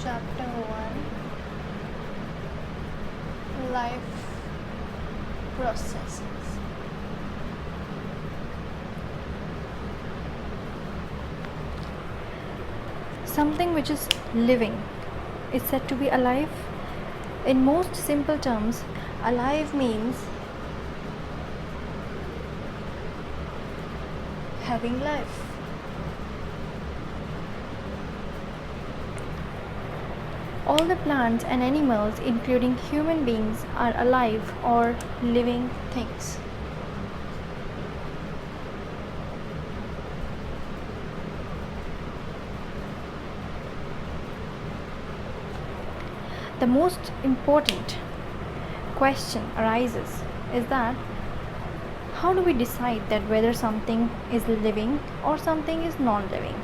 Chapter 1, Life Processes. Something which is living is said to be alive. In most simple terms, alive means having life. All the plants and animals, including human beings, are alive or living things. The most important question arises is that how do we decide that whether something is living or something is non-living?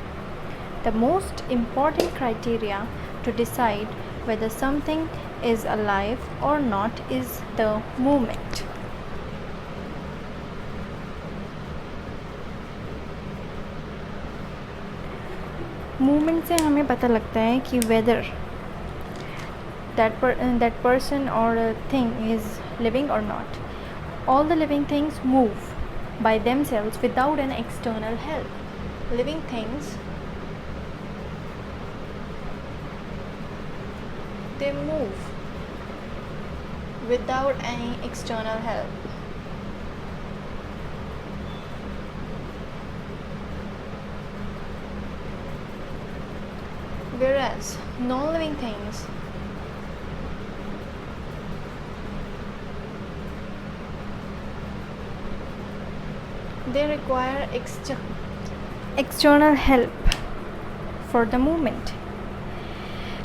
The most important criteria to decide whether something is alive or not is the movement. Movement से हमें पता लगता है कि whether that person or a thing is living or not. All the living things move by themselves without an external help. Living things, they move without any external help. Whereas non-living things, they require external help for the movement.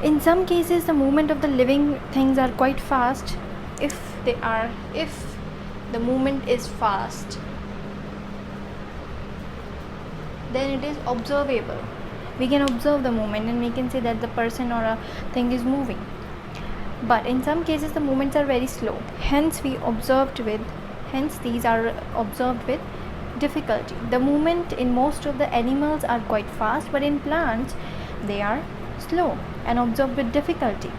In some cases, the movement of the living things are quite fast. If the movement is fast, then it is observable. We can observe the movement and we can say that the person or a thing is moving. But in some cases, the movements are very slow. Hence, these are observed with difficulty. The movement in most of the animals are quite fast, but in plants they are slow and observed with difficulty.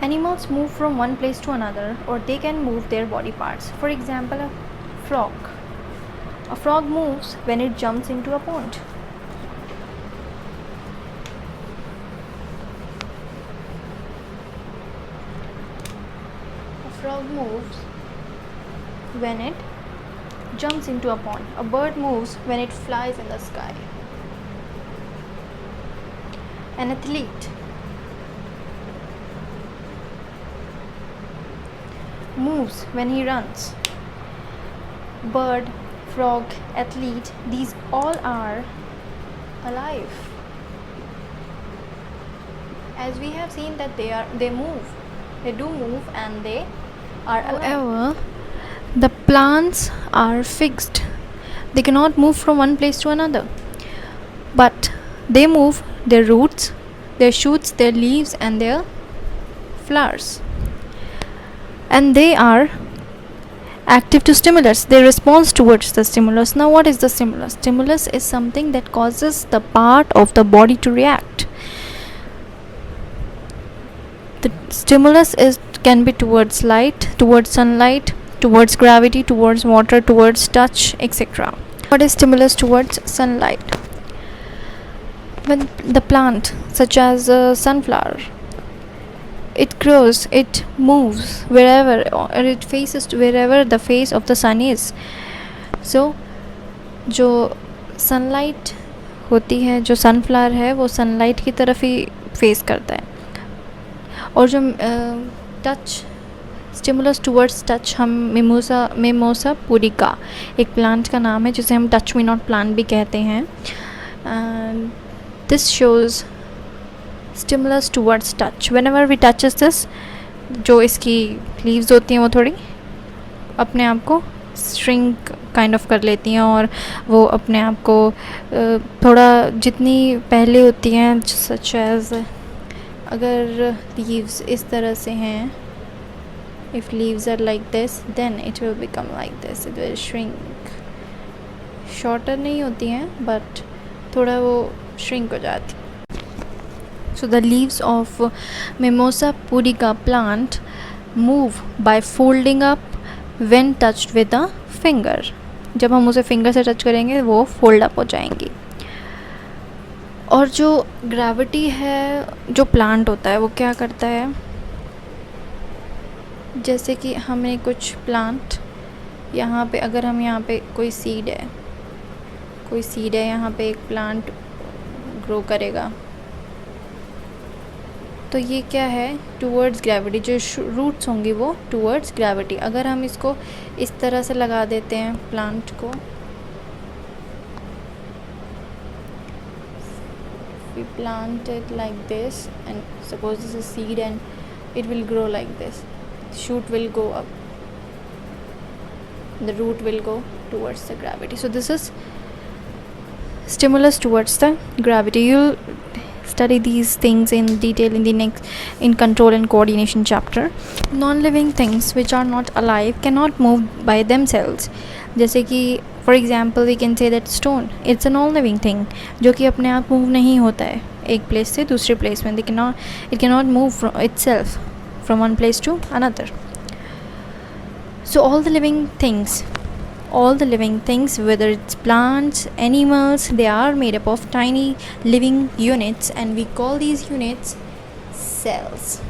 Animals move from one place to another, or they can move their body parts. For example, a frog. A frog moves when it jumps into a pond. A frog moves when it jumps into a pond. A bird moves when it flies in the sky. An athlete moves when he runs. Bird, frog, athlete, these all are alive. As we have seen that they do move and they are alive. However, the plants are fixed. They cannot move from one place to another. But they move their roots, their shoots, their leaves and their flowers. And they are active to stimulus. They respond towards the stimulus. Now what is the stimulus? Stimulus is something that causes the part of the body to react. The stimulus can be towards light, towards sunlight, towards gravity, towards water, towards touch, etc. What is stimulus towards sunlight? When the plant, such as a sunflower, it grows, it moves wherever, or it faces to wherever the face of the sun is. So जो sunlight होती है, जो sunflower है, वो sunlight की तरफ ही face करता है. और जो touch, स्टिमुलस टूवर्ड्स टच, हम मिमोसा पुरिका एक प्लांट का नाम है जिसे हम टच मी नॉट प्लांट भी कहते हैं. This shows stimulus towards touch. Whenever we touches this, जो इसकी लीव्स होती हैं वो थोड़ी अपने आप को श्रिंक काइंड ऑफ कर लेती हैं और वो अपने आप को थोड़ा जितनी पहले होती हैं, सच एज अगर लीव्स इस तरह से हैं, if leaves are like this, then it will become like this. It will shrink. Shorter नहीं होती हैं, but थोड़ा वो shrink हो जाती. So the leaves of Mimosa pudica plant move by folding up when touched with a finger. जब हम उसे फिंगर से टच करेंगे वो फोल्ड अप हो जाएंगी. और जो ग्रेविटी है जो प्लांट होता है वो क्या करता है, जैसे कि हमें कुछ प्लांट यहाँ पे, अगर हम यहाँ पे कोई सीड है यहाँ पे एक प्लांट ग्रो करेगा, तो ये क्या है, टूवर्ड्स ग्रेविटी. जो रूट्स होंगी वो टूवर्ड्स ग्रेविटी. अगर हम इसको इस तरह से लगा देते हैं प्लांट को, we plant it like this and suppose this is seed and it will grow like this. Shoot will go up, the root will go towards the gravity. So this is stimulus towards the gravity. You'll study these things in detail in the next in control and coordination chapter. Non-living things which are not alive cannot move by themselves. जैसे कि for example we can say that stone, it's a non-living thing जो कि अपने आप move नहीं होता है एक प्लेस से दूसरे प्लेस में. it cannot move from itself from one place to another. So all the living things, whether it's plants, animals, they are made up of tiny living units, and we call these units cells.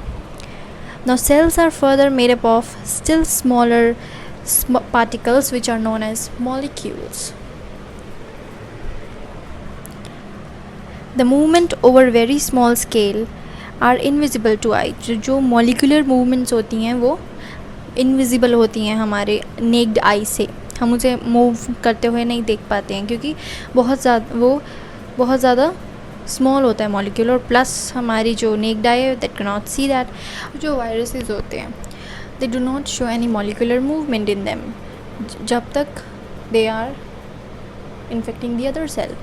Now cells are further made up of still smaller particles which are known as molecules. The movement over very small scale are invisible to eye. जो molecular movements होती हैं वो invisible होती हैं हमारे naked eye से. हम उसे मूव करते हुए नहीं देख पाते हैं क्योंकि बहुत ज़्यादा स्मॉल होता है मॉलिक्यूल, और प्लस हमारी जो नेक्ड आई है दैट कैन नॉट सी दैट. जो वायरसेस होते हैं they do not show any molecular movement in them जब तक they are infecting the other cell.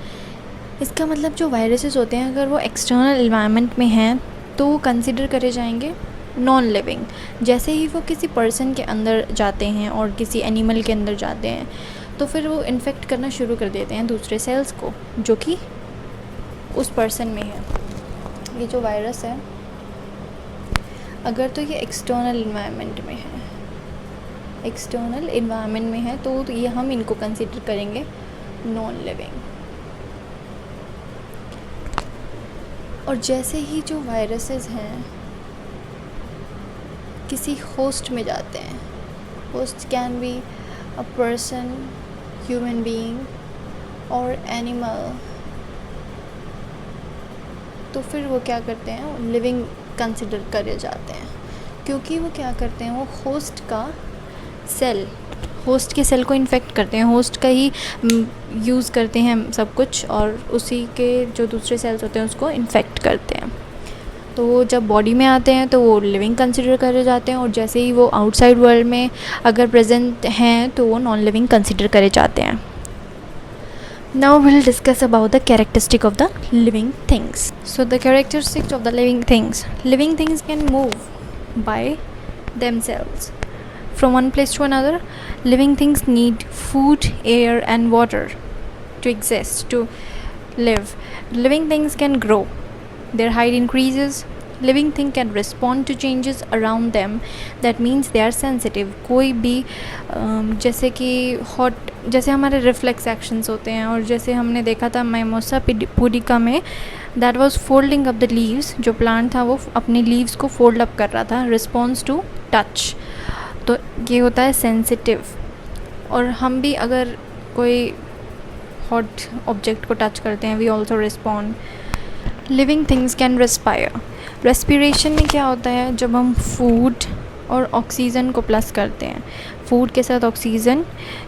इसका मतलब जो वायरसेस होते हैं अगर वो एक्सटर्नल एनवायरनमेंट में हैं तो वो कंसिडर करे जाएंगे नॉन लिविंग. जैसे ही वो किसी पर्सन के अंदर जाते हैं और किसी एनिमल के अंदर जाते हैं तो फिर वो इन्फेक्ट करना शुरू कर देते हैं दूसरे सेल्स को जो कि उस पर्सन में है. ये जो वायरस है अगर तो ये एक्सटर्नल इन्वायरमेंट में है तो ये हम इनको कंसिडर करेंगे नॉन लिविंग. और जैसे ही जो वायरसेस हैं किसी होस्ट में जाते हैं, host can be a person, human being और एनिमल, तो फिर वो क्या करते हैं लिविंग कंसिडर करे जाते हैं क्योंकि वो क्या करते हैं वो होस्ट के सेल को इन्फेक्ट करते हैं, होस्ट का ही यूज़ करते हैं सब कुछ और उसी के जो दूसरे सेल्स होते हैं उसको इन्फेक्ट करते हैं. तो वो जब बॉडी में आते हैं तो वो लिविंग कंसिडर करे जाते हैं और जैसे ही वो आउटसाइड वर्ल्ड में अगर प्रेजेंट हैं तो वो नॉन लिविंग कंसिडर करे जाते हैं. Now we'll discuss about the characteristic of the living things. So the characteristics of the living things. Living things can move by themselves from one place to another. Living things need food, air and water to exist, to live. Living things can grow. Their height increases. Living thing can respond to changes around them. That means they are sensitive. कोई भी जैसे कि hot, जैसे हमारे reflex actions होते हैं और जैसे हमने देखा था माइमोसा पुडिका में that was folding up the leaves. जो प्लांट था वो अपने लीव्स को फोल्ड अप कर रहा था रिस्पॉन्स टू टच. तो ये होता है सेंसिटिव. और हम भी अगर कोई हॉट ऑब्जेक्ट को टच करते हैं we also respond. Living things can respire. Respiration में क्या होता है जब हम फूड और ऑक्सीजन को प्लस करते हैं, फूड के साथ ऑक्सीजन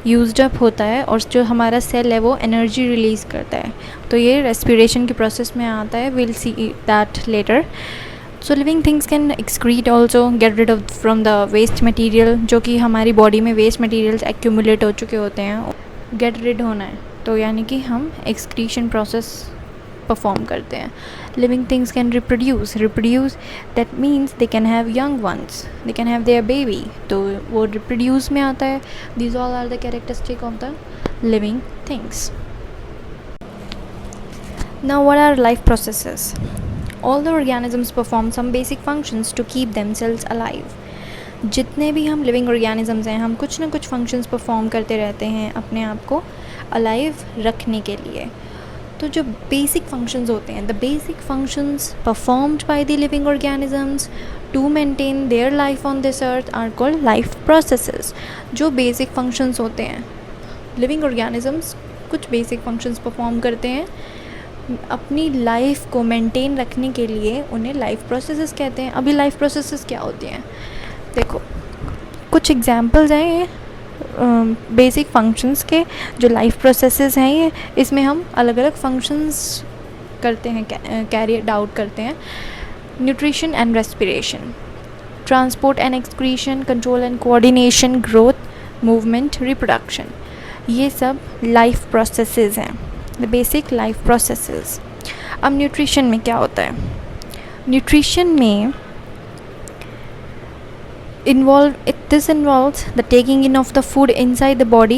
यूज्ड अप होता है और जो हमारा सेल है वो एनर्जी रिलीज़ करता है, तो ये रेस्पिरेशन के प्रोसेस में आता है. Will see that later. So living things can excrete also, get rid of from the waste material. जो कि हमारी बॉडी में वेस्ट मटीरियल्स एक्यूमुलेट हो चुके होते हैं, गेट रिड होना है तो यानी कि हम एक्सक्रीशन प्रोसेस परफॉर्म करते हैं. Living things can reproduce. That means they can have young ones, they can have their baby, तो वो रिप्रोड्यूस में आता है. These all are the characteristic of the living things. Now what are life processes? All the organisms perform some basic functions to keep themselves alive. जितने भी हम living organisms हैं, हम कुछ ना कुछ फंक्शंस परफॉर्म करते रहते हैं अपने आप को अलाइव रखने के लिए. तो जो बेसिक फंक्शंस होते हैं, the basic functions performed by the living organisms to maintain their life on this earth are called life processes. जो बेसिक फंक्शंस होते हैं, लिविंग ऑर्गेनिजम्स कुछ बेसिक फंक्शंस परफॉर्म करते हैं अपनी लाइफ को मेंटेन रखने के लिए, उन्हें लाइफ प्रोसेसेस कहते हैं. अभी लाइफ प्रोसेसेस क्या होती हैं, देखो कुछ एग्जांपल्स हैं ये बेसिक फंक्शंस के जो लाइफ प्रोसेसेस हैं. ये इसमें हम अलग अलग फंक्शंस करते हैं, कैरी आउट करते हैं. Nutrition and respiration, transport and excretion, control and coordination, growth, movement, reproduction, ये सब लाइफ प्रोसेसेस हैं, द बेसिक लाइफ प्रोसेसेस. अब न्यूट्रिशन में क्या होता है, न्यूट्रिशन में this involves the taking in of the food inside the body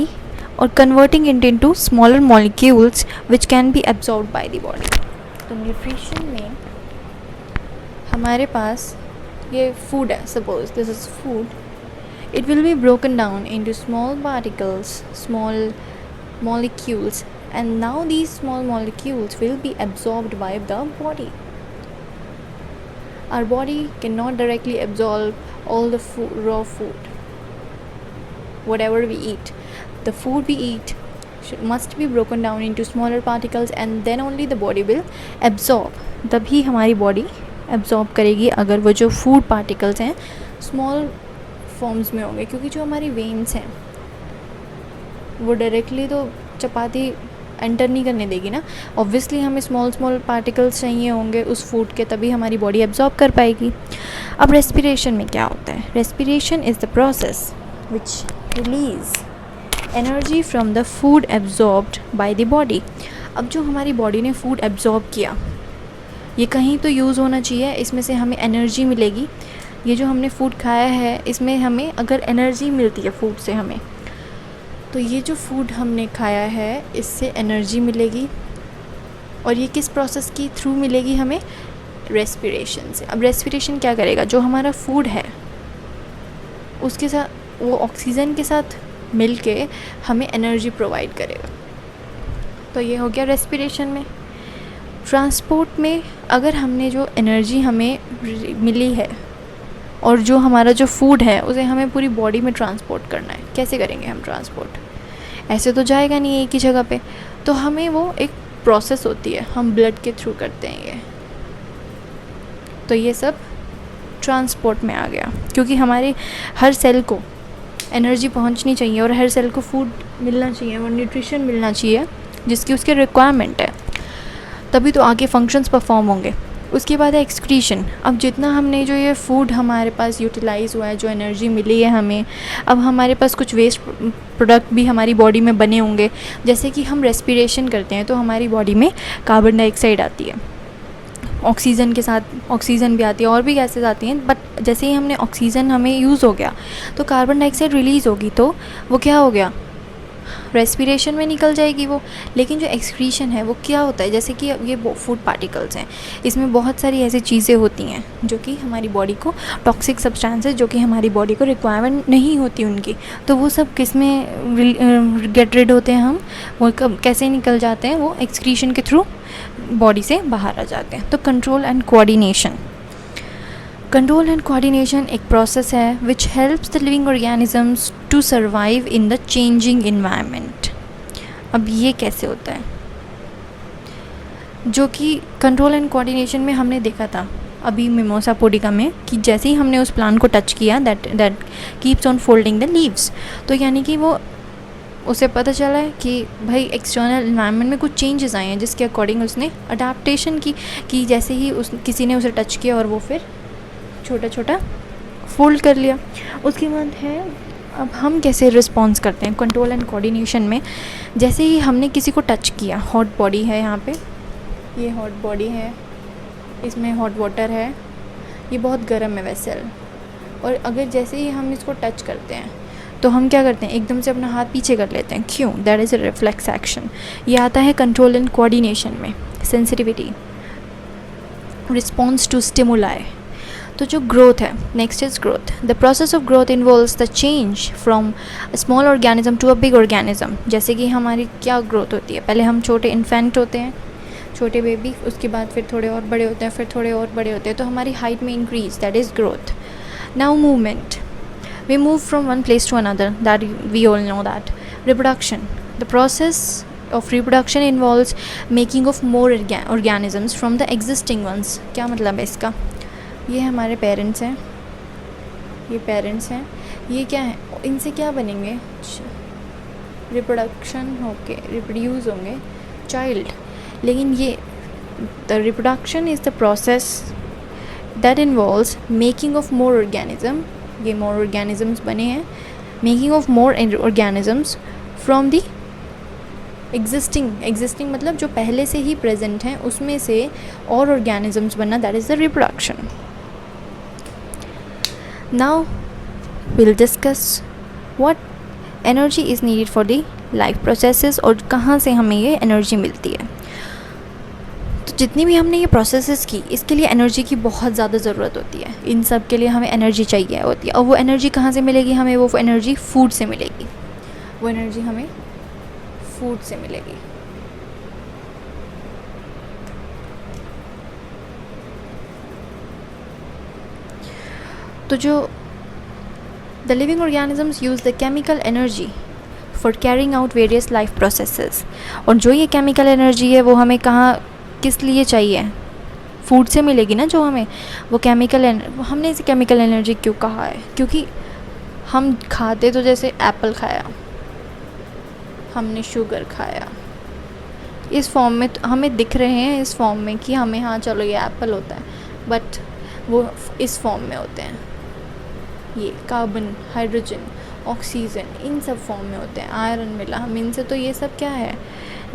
or converting it into smaller molecules which can be absorbed by the body. तो nutrition में हमारे पास ये फूड है, suppose this is food, it will be broken down into small particles, small molecules, and now these small molecules will be absorbed by the body. Our body cannot directly absorb all the raw food, whatever we eat. The food we eat must be broken down into smaller particles and then only the body will absorb. तभी हमारी body absorb करेगी अगर वो जो food particles हैं small forms में होंगे, क्योंकि जो हमारी वेन्स हैं वो डायरेक्टली तो चपाती एंटर नहीं करने देगी ना. ऑब्वियसली हमें स्मॉल पार्टिकल्स चाहिए होंगे उस फूड के, तभी हमारी बॉडी एब्जॉर्ब कर पाएगी. अब रेस्पिरेशन में क्या होता है, respiration is the process which release energy from the food absorbed by the body. अब जो हमारी बॉडी ने फूड एब्जॉर्ब किया, ये कहीं तो यूज़ होना चाहिए, इसमें से हमें एनर्जी मिलेगी. ये जो हमने फूड खाया है इसमें हमें अगर एनर्जी मिलती है फूड से हमें, तो ये जो फूड हमने खाया है इससे एनर्जी मिलेगी. और ये किस प्रोसेस के थ्रू मिलेगी हमें, रेस्पिरेशन से. अब रेस्पिरेशन क्या करेगा, जो हमारा फूड है उसके साथ वो ऑक्सीजन के साथ मिलके हमें एनर्जी प्रोवाइड करेगा. तो ये हो गया रेस्पिरेशन में. ट्रांसपोर्ट में अगर हमने जो एनर्जी हमें मिली है और जो हमारा जो फूड है उसे हमें पूरी बॉडी में ट्रांसपोर्ट करना है, कैसे करेंगे हम ट्रांसपोर्ट, ऐसे तो जाएगा नहीं एक ही जगह पे. तो हमें वो एक प्रोसेस होती है, हम ब्लड के थ्रू करते हैं ये. तो ये सब ट्रांसपोर्ट में आ गया, क्योंकि हमारे हर सेल को एनर्जी पहुंचनी चाहिए और हर सेल को फूड मिलना चाहिए और न्यूट्रिशन मिलना चाहिए जिसकी उसके रिक्वायरमेंट है, तभी तो आगे फंक्शंस परफॉर्म होंगे. उसके बाद है एक्सक्रीशन. अब जितना हमने जो ये फूड हमारे पास यूटिलाइज़ हुआ है, जो एनर्जी मिली है हमें, अब हमारे पास कुछ वेस्ट प्रोडक्ट भी हमारी बॉडी में बने होंगे. जैसे कि हम रेस्पिरेशन करते हैं तो हमारी बॉडी में कार्बन डाइऑक्साइड आती है, ऑक्सीजन के साथ ऑक्सीजन भी आती है और भी गैसेज आती हैं. बट जैसे ही हमने ऑक्सीजन हमें यूज़ हो गया तो कार्बन डाइऑक्साइड रिलीज़ होगी, तो वो क्या हो गया, रेस्पिरेशन में निकल जाएगी वो. लेकिन जो एक्सक्रीशन है वो क्या होता है, जैसे कि ये फूड पार्टिकल्स हैं, इसमें बहुत सारी ऐसी चीज़ें होती हैं जो कि हमारी बॉडी को, टॉक्सिक सब्सटेंसेस जो कि हमारी बॉडी को रिक्वायरमेंट नहीं होती उनकी, तो वो सब किस में गेट रिड होते हैं हम, वो कैसे निकल जाते हैं, वो एक्सक्रीशन के थ्रू बॉडी से बाहर आ जाते हैं. तो control and coordination. Control and coordination एक प्रोसेस है which helps the living organisms to survive in the changing environment. अब ये कैसे होता है, जो कि कंट्रोल एंड कोऑर्डिनेशन में हमने देखा था अभी मिमोसा पोडिका में, कि जैसे ही हमने उस प्लांट को टच किया that keeps on folding the leaves. तो यानी कि वो उसे पता चला है कि भाई एक्सटर्नल इन्वायरमेंट में कुछ चेंजेस आए हैं जिसके अकॉर्डिंग उसने अडाप्टेशन की कि जैसे ही किसी ने उसे टच किया और वो फिर छोटा छोटा फोल्ड कर लिया. उसके बाद है अब हम कैसे रिस्पॉन्स करते हैं कंट्रोल एंड कोऑर्डिनेशन में. जैसे ही हमने किसी को टच किया, हॉट बॉडी है यहाँ पे, ये हॉट बॉडी है, इसमें हॉट वाटर है, ये बहुत गर्म है वेसल, और अगर जैसे ही हम इसको टच करते हैं तो हम क्या करते हैं, एकदम से अपना हाथ पीछे कर लेते हैं. क्यों, that is a reflex action. ये आता है कंट्रोल एंड कोऑर्डिनेशन में. Sensitivity, response to stimuli. तो जो ग्रोथ है, next is growth. The process of growth involves the change from small organism to a big organism. जैसे कि हमारी क्या ग्रोथ होती है, पहले हम छोटे इन्फेंट होते हैं, छोटे बेबी, उसके बाद फिर थोड़े और बड़े होते हैं, फिर थोड़े और बड़े होते हैं, तो हमारी हाइट में increase, that is growth. Now movement, we move from one place to another, that we all know that. Reproduction, the process of reproduction involves making of more organisms from the existing ones। क्या मतलब है इसका, ये हमारे parents हैं, ये parents हैं, ये क्या है, इनसे क्या बनेंगे, रिप्रोडक्शन होके रिप्रोड्यूस होंगे चाइल्ड। लेकिन ये the reproduction is the process that involves making of more organism, ये मोर ऑर्गेनिजम्स बने हैं, making of more organisms from the existing मतलब जो पहले से ही प्रेजेंट हैं उसमें से और ऑर्गेनिजम्स बनना, that is the reproduction. Now will discuss what energy is needed for the life processes और कहाँ से हमें ये एनर्जी मिलती है। तो जितनी भी हमने ये प्रोसेसेस की, इसके लिए एनर्जी की बहुत ज़्यादा ज़रूरत होती है, इन सब के लिए हमें एनर्जी चाहिए होती है। और वो एनर्जी कहाँ से मिलेगी हमें, वो एनर्जी फूड से मिलेगी, वो एनर्जी हमें फूड से मिलेगी। तो जो the living organisms use the chemical energy for carrying out various life processes. और जो ये केमिकल एनर्जी है वो हमें कहाँ, किस लिए चाहिए, फूड से मिलेगी ना जो हमें, वो केमिकल हमने इसे केमिकल एनर्जी क्यों कहा है, क्योंकि हम खाते तो जैसे एप्पल खाया, हमने शुगर खाया, इस फॉर्म में तो हमें दिख रहे हैं इस फॉर्म में कि हमें, हाँ चलो ये एप्पल होता है, बट वो इस फॉर्म में होते हैं, ये कार्बन, हाइड्रोजन, ऑक्सीजन, इन सब फॉर्म में होते हैं, आयरन मिला हम इनसे, तो ये सब क्या है,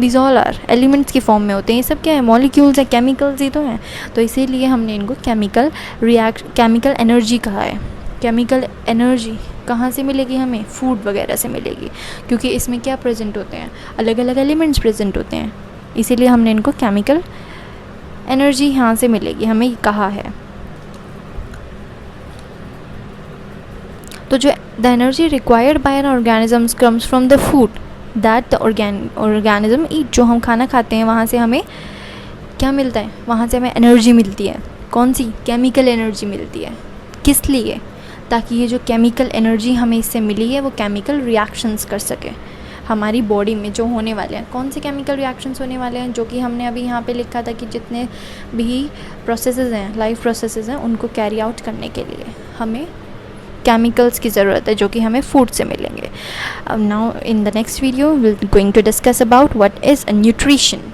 दिस ऑल आर एलिमेंट्स की फॉर्म में होते हैं, ये सब क्या है, मॉलिक्यूल्स हैं, केमिकल्स ही तो हैं। तो इसीलिए हमने इनको केमिकल एनर्जी कहा है। केमिकल एनर्जी कहाँ से मिलेगी हमें, फूड वगैरह से मिलेगी, क्योंकि इसमें क्या प्रेजेंट होते हैं, अलग अलग एलिमेंट्स प्रेजेंट होते हैं, इसीलिए हमने इनको केमिकल एनर्जी यहाँ से मिलेगी, हमें कहा है। तो जो the energy required by an organisms comes from the food that the organism eat. जो हम खाना खाते हैं वहाँ से हमें क्या मिलता है, वहाँ से हमें एनर्जी मिलती है, कौन सी, केमिकल एनर्जी मिलती है। किस लिए, ताकि ये जो केमिकल एनर्जी हमें इससे मिली है वो केमिकल रिएक्शंस कर सके हमारी बॉडी में, जो होने वाले हैं। कौन से केमिकल रिएक्शंस होने वाले हैं, जो कि हमने अभी यहाँ पे लिखा था कि जितने भी प्रोसेसेस हैं, लाइफ प्रोसेसेस हैं, उनको कैरी आउट करने के लिए हमें केमिकल्स की ज़रूरत है, जो कि हमें फूड से मिलेंगे। अब now in the next video we will going to discuss about what is a nutrition.